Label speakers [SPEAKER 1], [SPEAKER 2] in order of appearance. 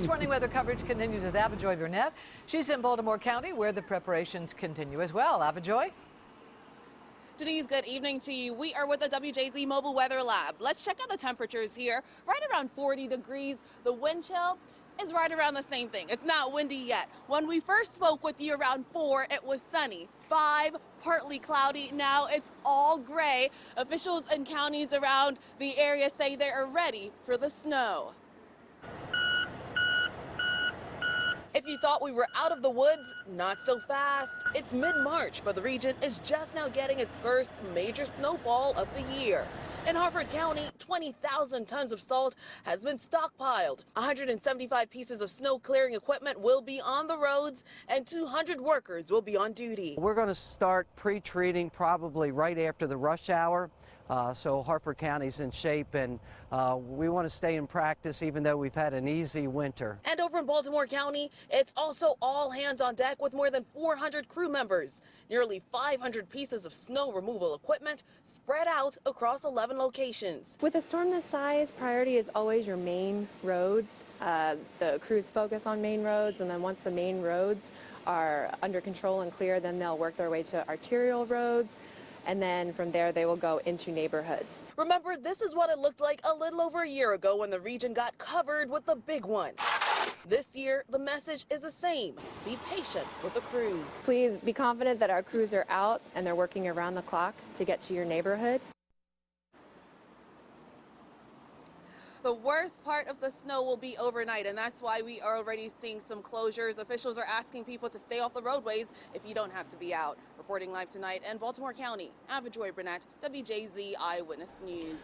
[SPEAKER 1] This morning weather coverage continues with Ava-joye Burnett. She's in Baltimore County where the preparations continue as well. Ava-joye?
[SPEAKER 2] Denise, good evening to you. We are with the WJZ Mobile Weather Lab. Let's check out the temperatures here. Right around 40 degrees. The wind chill is right around the same thing. It's not windy yet. When we first spoke with you around 4, it was sunny. 5, partly cloudy. Now it's all gray. Officials in counties around the area say they are ready for the snow. If you thought we were out of the woods, not so fast. It's mid-March, but the region is just now getting its first major snowfall of the year. In Harford County, 20,000 tons of salt has been stockpiled. 175 pieces of snow clearing equipment will be on the roads and 200 workers will be on duty.
[SPEAKER 3] We're going to start pre-treating probably right after the rush hour. So Harford County's in shape, and we want to stay in practice even though we've had an easy winter.
[SPEAKER 2] And over in Baltimore County, it's also all hands on deck with more than 400 crew members. Nearly 500 pieces of snow removal equipment spread out across 11 locations.
[SPEAKER 4] With a storm this size, priority is always your main roads. The crews focus on main roads, and then once the main roads are under control and clear, then they'll work their way to arterial roads. And then from there they will go into neighborhoods.
[SPEAKER 2] Remember, this is what it looked like a little over a year ago when the region got covered with the big one. This year, the message is the same. Be patient with the crews.
[SPEAKER 4] Please be confident that our crews are out and they're working around the clock to get to your neighborhood.
[SPEAKER 2] The worst part of the snow will be overnight, and that's why we are already seeing some closures. Officials are asking people to stay off the roadways if you don't have to be out. Reporting live tonight in Baltimore County, Ava-joye Burnett, WJZ Eyewitness News.